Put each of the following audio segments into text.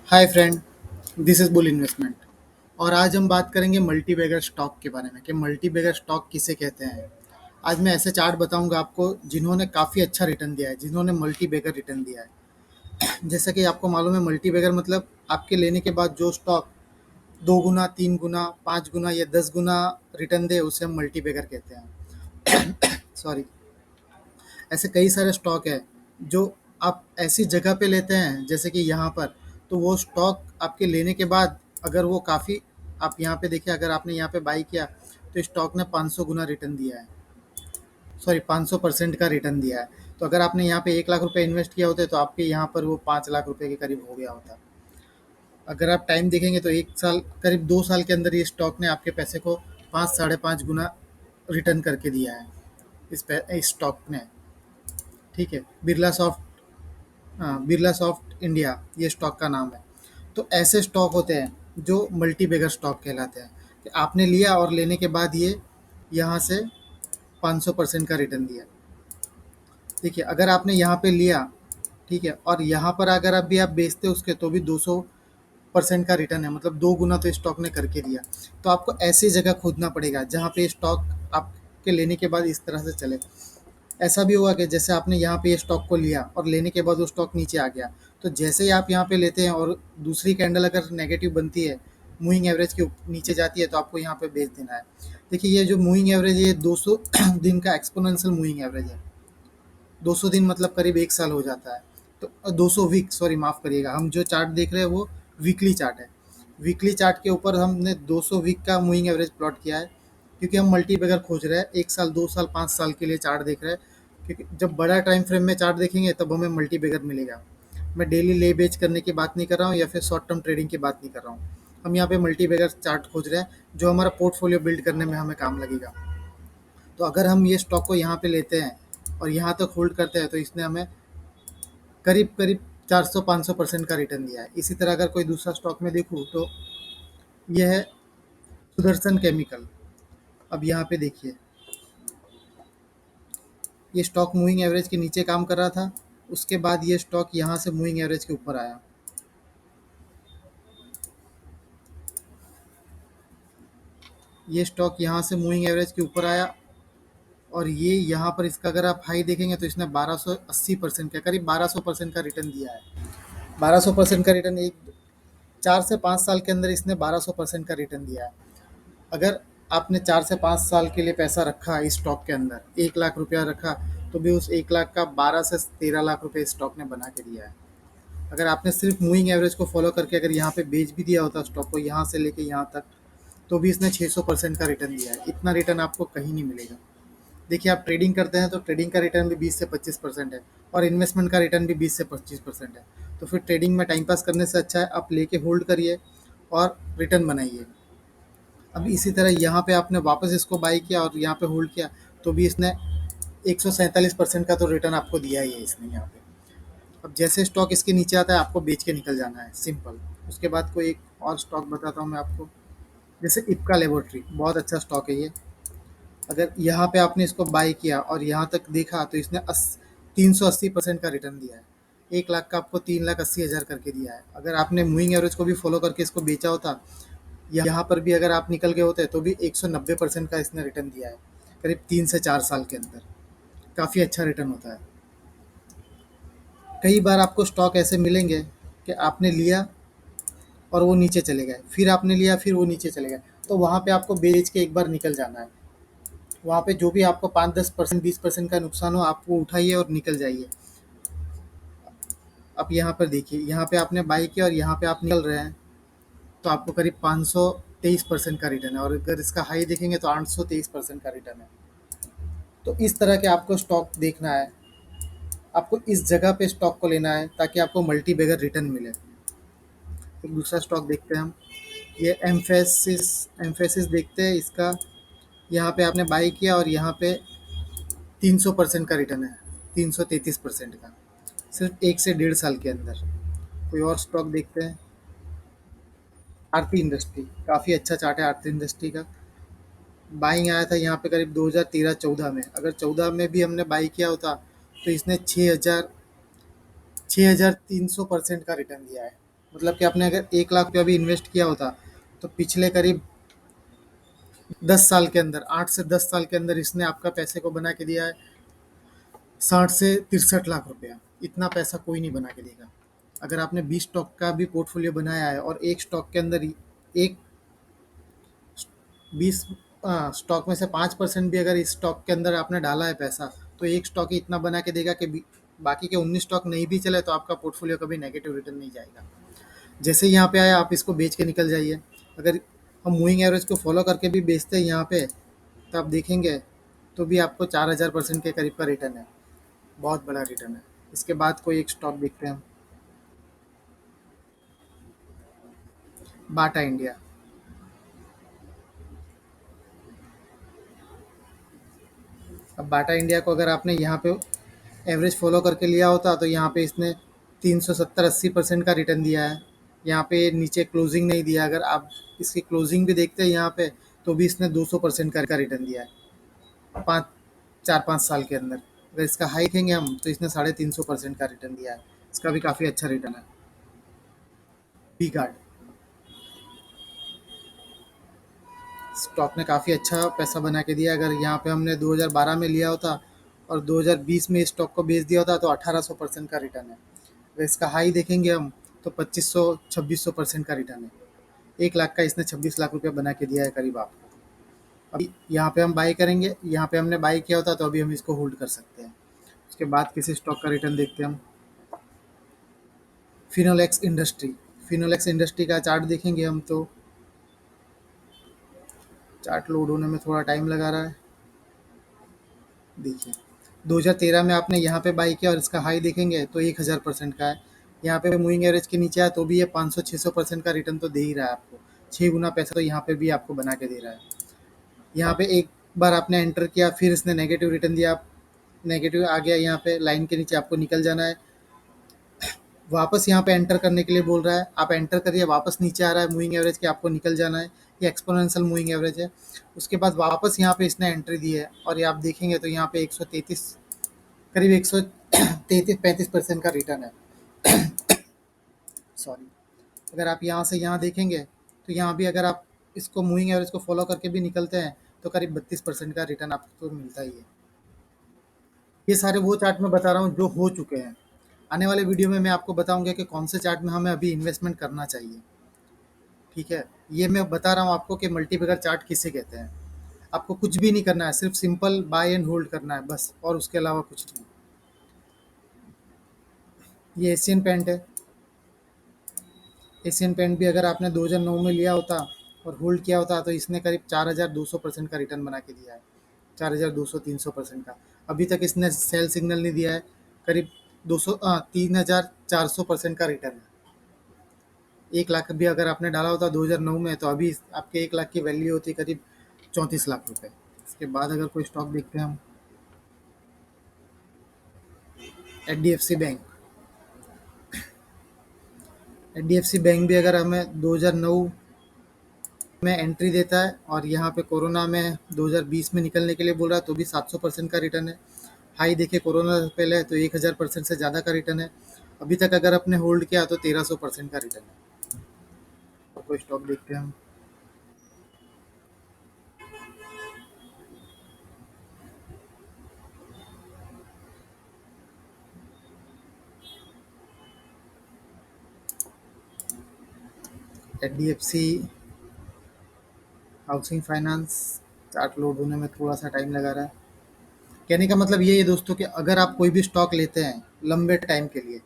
Hi friend, this is bull investment. और आज हम बात करेंगे मल्टी बैगर स्टॉक के बारे में कि मल्टी बैगर स्टॉक किसे कहते हैं। आज मैं ऐसे चार्ट बताऊंगा आपको जिन्होंने काफ़ी अच्छा रिटर्न दिया है, जिन्होंने मल्टी बैगर रिटर्न दिया है। जैसा कि आपको मालूम है, मल्टी बैगर मतलब आपके लेने के बाद जो स्टॉक 2 गुना, 3 गुना, 5 गुना या 10 गुना रिटर्न दे उसे हम मल्टी बैगर कहते हैं। सॉरी। ऐसे कई सारे स्टॉक है जो आप ऐसी जगह पे लेते हैं जैसे कि यहाँ पर। तो वो स्टॉक आपके लेने के बाद अगर वो काफ़ी, आप यहाँ पे देखिए, अगर आपने यहाँ पे बाई किया तो स्टॉक ने 500 गुना रिटर्न दिया है। सॉरी, 500% का रिटर्न दिया है। तो अगर आपने यहाँ पे 1 लाख रुपए इन्वेस्ट किया होते तो आपके यहाँ पर वो 5 लाख रुपए के करीब हो गया होता। अगर आप टाइम देखेंगे तो 1 साल, करीब 2 साल के अंदर ये स्टॉक ने आपके पैसे को 5 साढ़े 5 गुना रिटर्न करके दिया है। इस स्टॉक ने, ठीक है, बिरला सॉफ्ट। हाँ, बिरला सॉफ्ट इंडिया ये स्टॉक का नाम है। तो ऐसे स्टॉक होते हैं जो मल्टी बैगर स्टॉक कहलाते हैं कि आपने लिया और लेने के बाद ये यहाँ से 500% का रिटर्न दिया। देखिए, अगर आपने यहाँ पे लिया, ठीक है, और यहाँ पर अगर आप बेचते उसके तो भी 200% का रिटर्न है, मतलब 2 गुना तो स्टॉक ने करके दिया। तो आपको ऐसी जगह खोजना पड़ेगा जहाँ पे स्टॉक आपके लेने के बाद इस तरह से चले। ऐसा भी हुआ कि जैसे आपने यहाँ पे ये स्टॉक को लिया और लेने के बाद वो स्टॉक नीचे आ गया। तो जैसे ही आप यहाँ पे लेते हैं और दूसरी कैंडल अगर नेगेटिव बनती है, मूविंग एवरेज के नीचे जाती है, तो आपको यहाँ पे बेच देना है। देखिए, ये जो मूविंग एवरेज है ये 200 दिन का एक्सपोनेंशियल मूविंग एवरेज है। 200 दिन मतलब करीब 1 साल हो जाता है। तो 200 वीक, सॉरी माफ़ करिएगा, हम जो चार्ट देख रहे हैं वो वीकली चार्ट है। वीकली चार्ट के ऊपर हमने 200 वीक का मूविंग एवरेज प्लॉट किया है, क्योंकि हम मल्टी बैगर खोज रहे हैं। 1 साल, 2 साल, 5 साल के लिए चार्ट देख रहे हैं, क्योंकि जब बड़ा टाइम फ्रेम में चार्ट देखेंगे तब हमें मल्टी बैगर मिलेगा। मैं डेली ले बेच करने की बात नहीं कर रहा हूँ या फिर शॉर्ट टर्म ट्रेडिंग की बात नहीं कर रहा हूँ। हम यहाँ पे मल्टी बैगर चार्ट खोज रहे हैं जो हमारा पोर्टफोलियो बिल्ड करने में हमें काम लगेगा। तो अगर हम ये स्टॉक को यहाँ पे लेते हैं और यहाँ तक होल्ड करते हैं तो इसने हमें करीब करीब 400-500% का रिटर्न दिया है। इसी तरह अगर कोई दूसरा स्टॉक में देखूँ तो यह है सुदर्शन केमिकल। अब यहाँ पे देखिए, ये स्टॉक मूविंग एवरेज के नीचे काम कर रहा था, उसके बाद ये स्टॉक यहाँ से मूविंग एवरेज के ऊपर आया। ये स्टॉक यहाँ से मूविंग एवरेज के ऊपर आया और ये यहाँ पर इसका अगर आप हाई देखेंगे तो इसने 1280% का, करीब 1200% का रिटर्न दिया है। 1200% का रिटर्न, एक 4 से 5 साल के अंदर इसने 1200% का रिटर्न दिया है। अगर आपने 4 से 5 साल के लिए पैसा रखा इस स्टॉक के अंदर, 1 लाख रुपया रखा, तो भी उस 1 लाख का 12 से 13 लाख रुपए स्टॉक ने बना के दिया है। अगर आपने सिर्फ मूविंग एवरेज को फॉलो करके अगर यहाँ पे बेच भी दिया होता स्टॉक को यहाँ से लेके यहाँ तक, तो भी इसने 600% का रिटर्न दिया है। इतना रिटर्न आपको कहीं नहीं मिलेगा। देखिए, आप ट्रेडिंग करते हैं तो ट्रेडिंग का रिटर्न भी 20 से 25% है और इन्वेस्टमेंट का रिटर्न भी 20 से 25% है। तो फिर ट्रेडिंग में टाइम पास करने से अच्छा है आप लेके होल्ड करिए और रिटर्न बनाइए। अब इसी तरह यहाँ पे आपने वापस इसको बाई किया और यहाँ पे होल्ड किया, तो भी इसने 147% का तो रिटर्न आपको दिया ही है इसने यहाँ पे। अब जैसे स्टॉक इसके नीचे आता है आपको बेच के निकल जाना है, सिंपल। उसके बाद कोई एक और स्टॉक बताता हूँ मैं आपको, जैसे इप्का लेबोरेटरी, बहुत अच्छा स्टॉक है ये। अगर यहाँ पे आपने इसको बाई किया और यहाँ तक देखा तो इसने 380% का रिटर्न दिया है। 1 लाख का आपको 3,80,000 करके दिया है। अगर आपने मूविंग एवरेज को भी फॉलो करके इसको बेचा होता, यहाँ पर भी अगर आप निकल गए होते तो भी 190% का इसने रिटर्न दिया है, करीब 3 से 4 साल के अंदर। काफ़ी अच्छा रिटर्न होता है। कई बार आपको स्टॉक ऐसे मिलेंगे कि आपने लिया और वो नीचे चले गए, फिर आपने लिया फिर वो नीचे चले गए, तो वहाँ पे आपको बेच के एक बार निकल जाना है। वहाँ पे जो भी आपको 5-10%, 20% का नुकसान हो, आप वो उठाइए और निकल जाइए। अब यहाँ पर देखिए, यहाँ पे आपने बाई किया और यहाँ पे आप निकल रहे हैं, तो आपको करीब 523% का रिटर्न है, और अगर इसका हाई देखेंगे तो 823% का रिटर्न है। तो इस तरह के आपको स्टॉक देखना है, आपको इस जगह पे स्टॉक को लेना है ताकि आपको मल्टी बैगर रिटर्न मिले। एक दूसरा स्टॉक देखते हैं हम, ये एम्फेसिस। एम्फेसिस देखते हैं इसका, यहाँ पे आपने बाई किया और यहाँ पे 300% का रिटर्न है, 333% का, सिर्फ 1 से 1.5 साल के अंदर। कोई और स्टॉक देखते हैं, आरती इंडस्ट्री। काफ़ी अच्छा चार्ट है आरती इंडस्ट्री का। बाइंग आया था यहाँ पे करीब 2013-14 में। अगर 14 में भी हमने बाई किया होता तो इसने 6,300% का रिटर्न दिया है। मतलब कि आपने अगर 1 लाख रुपया भी इन्वेस्ट किया होता, तो पिछले करीब 10 साल के अंदर, 8 से 10 साल के अंदर इसने आपका पैसे को बना के दिया है 60 से 63 लाख रुपया। इतना पैसा कोई नहीं बना के देगा। अगर आपने 20 स्टॉक का भी पोर्टफोलियो बनाया है और एक स्टॉक के अंदर एक 20 स्टॉक में से 5% भी अगर इस स्टॉक के अंदर आपने डाला है पैसा, तो एक स्टॉक ही इतना बना के देगा कि बाकी के 19 स्टॉक नहीं भी चले तो आपका पोर्टफोलियो कभी नेगेटिव रिटर्न नहीं जाएगा। जैसे ही यहाँ पे आया, आप इसको बेच के निकल जाइए। अगर हम मूविंग एवरेज को फॉलो करके भी बेचते हैं यहाँ पे, तो आप देखेंगे तो भी आपको 4000% के करीब का रिटर्न है। बहुत बड़ा रिटर्न है। इसके बाद कोई एक स्टॉक देखते हैं हम, बाटा इंडिया। अब बाटा इंडिया को अगर आपने यहाँ पे एवरेज फॉलो करके लिया होता, तो यहाँ पे इसने 370-80% का रिटर्न दिया है। यहाँ पे नीचे क्लोजिंग नहीं दिया। अगर आप इसकी क्लोजिंग भी देखते हैं यहाँ पे, तो भी इसने 200% का रिटर्न दिया है 4-5 साल के अंदर। अगर इसका हाई देखेंगे हम, तो इसने 350% का रिटर्न दिया है। इसका भी काफ़ी अच्छा रिटर्न है। वी गार्ड स्टॉक ने काफ़ी अच्छा पैसा बना के दिया। अगर यहाँ पे हमने 2012 में लिया होता और 2020 में इस स्टॉक को बेच दिया होता, तो 1800% का रिटर्न है। अगर इसका हाई देखेंगे हम, तो 2500-2600% का रिटर्न है। 1 लाख का इसने 26 लाख रुपया बना के दिया है करीब आपको। अभी यहाँ पे हम बाई करेंगे, यहाँ पे हमने बाई किया होता तो अभी हम इसको होल्ड कर सकते हैं। उसके बाद किसी स्टॉक का रिटर्न देखते हैं हम। फिनोलेक्स इंडस्ट्री। फिनोलेक्स इंडस्ट्री का चार्ट देखेंगे हम, तो चार्ट लोड होने में थोड़ा टाइम लगा रहा है। देखिए, 2013 में आपने यहाँ पे बाई किया और इसका हाई देखेंगे तो 1000% का है। यहाँ पे मूविंग एवरेज के नीचे आया तो भी ये 500-600% का रिटर्न तो दे ही रहा है आपको। 6 गुना पैसा तो यहाँ पे भी आपको बना के दे रहा है। यहाँ पे एक बार आपने एंटर किया, फिर इसने नेगेटिव रिटर्न दिया, नेगेटिव आ गया, यहाँ पे लाइन के नीचे आपको निकल जाना है। वापस यहाँ पे एंटर करने के लिए बोल रहा है, आप एंटर करिए। वापस नीचे आ रहा है मूविंग एवरेज के, आपको निकल जाना है। ये एक्सपोनेंशियल मूविंग एवरेज है। उसके बाद वापस यहाँ पे इसने एंट्री दी है और ये आप देखेंगे तो यहाँ पे 133, करीब 133-35% का रिटर्न है। सॉरी। अगर आप यहाँ से यहाँ देखेंगे, तो यहाँ भी अगर आप इसको मूविंग एवरेज को फॉलो करके भी निकलते हैं, तो करीब 32% का रिटर्न आपको मिलता ही है। ये सारे वो चार्ट मैं बता रहा हूँ जो हो चुके हैं। आने वाले वीडियो में मैं आपको बताऊंगा कि कौन से चार्ट में हमें अभी इन्वेस्टमेंट करना चाहिए। ठीक है। ये मैं बता रहा हूँ आपको कि मल्टीबैगर चार्ट किसे कहते हैं। आपको कुछ भी नहीं करना है, सिर्फ सिंपल बाय एंड होल्ड करना है बस, और उसके अलावा कुछ नहीं। ये एशियन पेंट है। एशियन पेंट भी अगर आपने 2009 में लिया होता और होल्ड किया होता, तो इसने करीब 4200% का रिटर्न बना के दिया है। 4200-300% का। अभी तक इसने सेल सिग्नल नहीं दिया है। करीब 3400% का रिटर्न है। 1 लाख भी अगर आपने डाला होता 2009 में, तो अभी आपके 1 लाख की वैल्यू होती करीब 34 लाख रुपए। इसके बाद अगर कोई स्टॉक देखते हैं हम, HDFC बैंक। HDFC बैंक भी अगर हमें 2009 में एंट्री देता है और यहाँ पे कोरोना में 2020 में निकलने के लिए बोल रहा है, तो भी 700% का रिटर्न है। हाई देखिए कोरोना से पहले तो 1000% से ज़्यादा का रिटर्न है। अभी तक अगर आपने होल्ड किया तो 1300% का रिटर्न है। और कोई स्टॉक देखते हैं हम। HDFC housing finance. Chart load होने में थोड़ा सा टाइम लगा रहा है। कहने का मतलब ये है दोस्तों कि अगर आप कोई भी स्टॉक लेते हैं लंबे टाइम के लिए,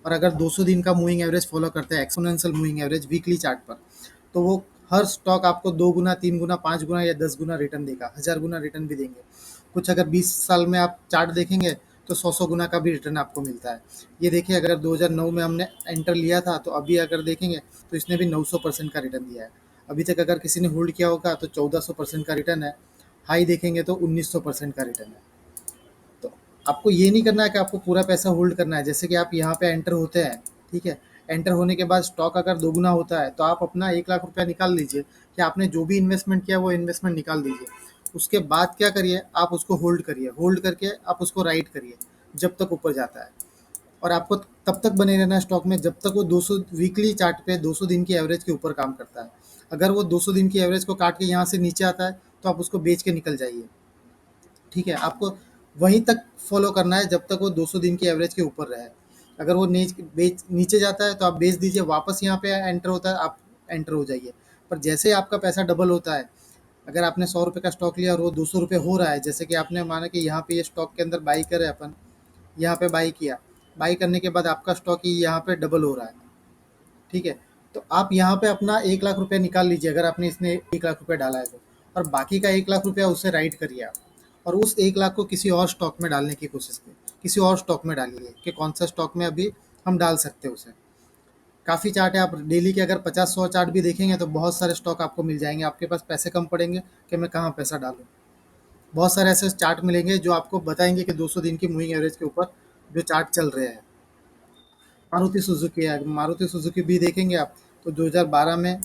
और अगर 200 दिन का मूविंग एवरेज फॉलो करते हैं, exponential moving average weekly chart पर, तो वो हर स्टॉक आपको 2 गुना, 3 गुना, 5 गुना या 10 गुना रिटर्न देगा। 1000 गुना रिटर्न भी देंगे। कुछ अगर 20 साल में आप चार्ट देखेंगे, तो 100-100 गुना का भी रिटर्न आपको मिलता है। ये देखिए, अगर 2009 में हमने एंटर लिया था, तो अभी अगर देखेंगे तो इसने भी 900% का रिटर्न दिया है। अभी तक अगर किसी ने होल्ड किया होगा तो 1400% का रिटर्न है। हाई देखेंगे तो 1900% का रिटर्न है। तो आपको ये नहीं करना है कि आपको पूरा पैसा होल्ड करना है। जैसे कि आप यहाँ पे एंटर होते हैं, ठीक है। एंटर होने के बाद स्टॉक अगर 2 गुना होता है, तो आप अपना 1 लाख रुपया निकाल लीजिए कि आपने जो भी इन्वेस्टमेंट किया वो इन्वेस्टमेंट निकाल दीजिए। उसके बाद क्या करिए, आप उसको होल्ड करिए। होल्ड करके आप उसको राइट करिए जब तक ऊपर जाता है। और आपको तब तक बने रहना है स्टॉक में जब तक वो 200 वीकली चार्ट पे 200 दिन की एवरेज के ऊपर काम करता है। अगर वो 200 दिन की एवरेज को काट के यहाँ से नीचे आता है तो आप उसको बेच के निकल जाइए। ठीक है, आपको वहीं तक फॉलो करना है जब तक वो 200 दिन की एवरेज के ऊपर रहे। अगर वो नीचे जाता है तो आप बेच दीजिए, वापस यहाँ पे एंटर होता है आप एंटर हो जाइए। पर जैसे ही आपका पैसा डबल होता है, अगर आपने 100 रुपये का स्टॉक लिया और वो 200 रुपये हो रहा है, जैसे कि आपने माना कि यहाँ पे ये स्टॉक के अंदर बाई करे अपन, यहाँ पे बाई किया, बाई करने के बाद आपका स्टॉक ही यहाँ पे डबल हो रहा है। ठीक है, तो आप यहाँ पे अपना 1 लाख रुपया निकाल लीजिए अगर आपने इसमें 1 लाख रुपया डाला है तो, और बाकी का 1 लाख रुपया उससे राइट करिए आप, और उस 1 लाख को किसी और स्टॉक में डालने की कोशिश करिए, किसी और स्टॉक में डालिए कि कौन सा स्टॉक में अभी हम डाल सकते हैं उसे। काफ़ी चार्ट है, आप डेली के अगर 50-100 चार्ट भी देखेंगे तो बहुत सारे स्टॉक आपको मिल जाएंगे, आपके पास पैसे कम पड़ेंगे कि मैं कहाँ पैसा डालूँ। बहुत सारे ऐसे चार्ट मिलेंगे जो आपको बताएंगे कि 200 दिन की मूविंग एवरेज के ऊपर जो चार्ट चल रहे हैं। मारुति सुजुकी है, मारुति सुजुकी भी देखेंगे आप तो 2012 में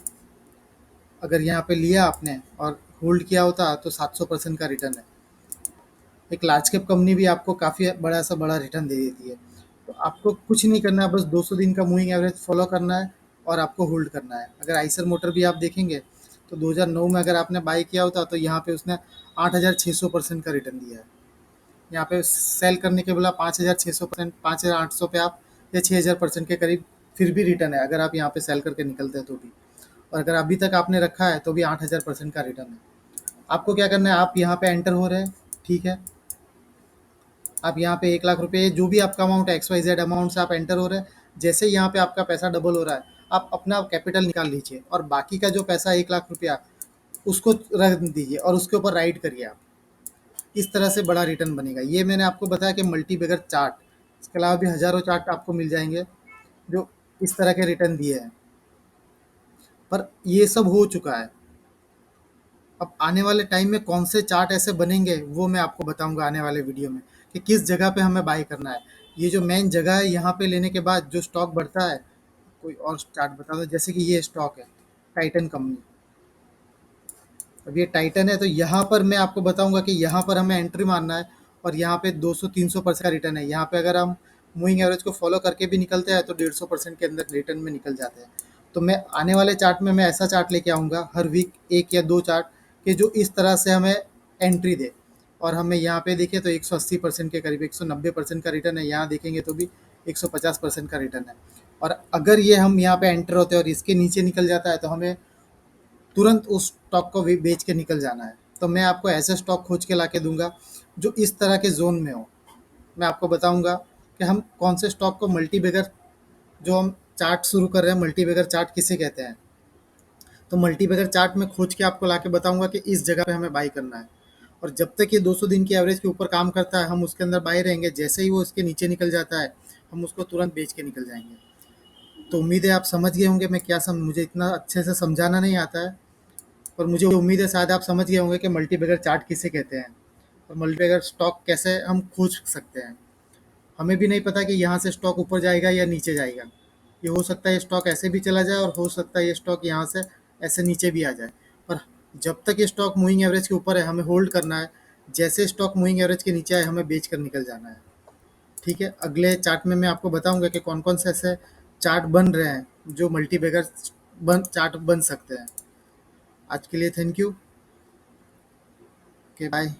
अगर यहाँ पे लिया आपने और होल्ड किया होता तो 700% का रिटर्न है। एक लार्ज कैप कंपनी भी आपको काफ़ी बड़ा रिटर्न दे देती है। तो आपको कुछ नहीं करना है, बस 200 दिन का मूविंग एवरेज फॉलो करना है और आपको होल्ड करना है। अगर आइसर मोटर भी आप देखेंगे तो 2009 में अगर आपने बाई किया होता तो यहाँ पे उसने 8,600% का रिटर्न दिया है। यहाँ पे सेल करने के बोला 5,600%, 5,800 पे आप या 6,000% के करीब फिर भी रिटर्न है अगर आप यहाँ पे सेल करके निकलते हैं तो भी। और अगर अभी तक आपने रखा है तो भी 8,000% का रिटर्न है। आपको क्या करना है, आप यहाँ पे एंटर हो रहे हैं। ठीक है, आप यहाँ पे 1 लाख रुपए जो भी आपका अमाउंट है XYZ अमाउंट से आप एंटर हो रहे हैं। जैसे ही यहाँ पे आपका पैसा डबल हो रहा है, आप अपना कैपिटल निकाल लीजिए और बाकी का जो पैसा 1 लाख रुपया उसको रख दीजिए और उसके ऊपर राइड करिए आप। इस तरह से बड़ा रिटर्न बनेगा। ये मैंने आपको बताया कि मल्टी बैगर चार्ट, इसके अलावा भी हज़ारों चार्ट आपको मिल जाएँगे जो इस तरह के रिटर्न दिए हैं। पर ये सब हो चुका है। अब आने वाले टाइम में कौन से चार्ट ऐसे बनेंगे वो मैं आपको बताऊँगा आने वाले वीडियो में कि किस जगह पे हमें बाय करना है। ये जो मेन जगह है यहाँ पे लेने के बाद जो स्टॉक बढ़ता है, कोई और चार्ट बता दो, जैसे कि ये स्टॉक है टाइटन कंपनी। अब ये टाइटन है तो यहाँ पर मैं आपको बताऊंगा कि यहाँ पर हमें एंट्री मारना है और यहाँ पे 200-300% का रिटर्न है। यहाँ पे अगर हम मूविंग एवरेज को फॉलो करके भी निकलते हैं तो 150% के अंदर रिटर्न में निकल जाते हैं। तो मैं आने वाले चार्ट में मैं ऐसा चार्ट लेके आऊँगा हर वीक 1 या 2 चार्ट कि जो इस तरह से हमें एंट्री दे। और हमें यहाँ पे देखें तो 180% के करीब 190% का रिटर्न है, यहाँ देखेंगे तो भी 150% का रिटर्न है। और अगर ये हम यहाँ पे एंटर होते हैं और इसके नीचे निकल जाता है तो हमें तुरंत उस स्टॉक को भी बेच के निकल जाना है। तो मैं आपको ऐसे स्टॉक खोज के ला के दूंगा जो इस तरह के जोन में हो। मैं आपको बताऊंगा कि हम कौन से स्टॉक को मल्टी बैगर, जो हम चार्ट शुरू कर रहे हैं मल्टी बैगर चार्ट किसे कहते हैं, तो मल्टी बैगर चार्ट में खोज के आपको ला के बताऊंगा कि इस जगह पे हमें बाई करना है। और जब तक ये 200 दिन की एवरेज के ऊपर काम करता है हम उसके अंदर बाई रहेंगे, जैसे ही वो इसके नीचे निकल जाता है हम उसको तुरंत बेच के निकल जाएंगे। तो उम्मीद है आप समझ गए होंगे मैं क्या मुझे इतना अच्छे से समझाना नहीं आता है, और मुझे उम्मीद है शायद आप समझ गए होंगे कि मल्टीबैगर चार्ट किसे कहते हैं और मल्टीबैगर स्टॉक कैसे हम खोज सकते हैं। हमें भी नहीं पता कि यहाँ से स्टॉक ऊपर जाएगा या नीचे जाएगा। ये हो सकता है ये स्टॉक ऐसे भी चला जाए और हो सकता है ये स्टॉक यहाँ से ऐसे नीचे भी आ जाए। पर जब तक ये स्टॉक मूविंग एवरेज के ऊपर है हमें होल्ड करना है। जैसे स्टॉक मूविंग एवरेज के नीचे आए हमें बेच कर निकल जाना है। ठीक है, अगले चार्ट में मैं आपको बताऊंगा कि कौन कौन से ऐसे चार्ट बन रहे हैं जो मल्टीबैगर चार्ट बन सकते हैं। आज के लिए थैंक यू। Okay bye.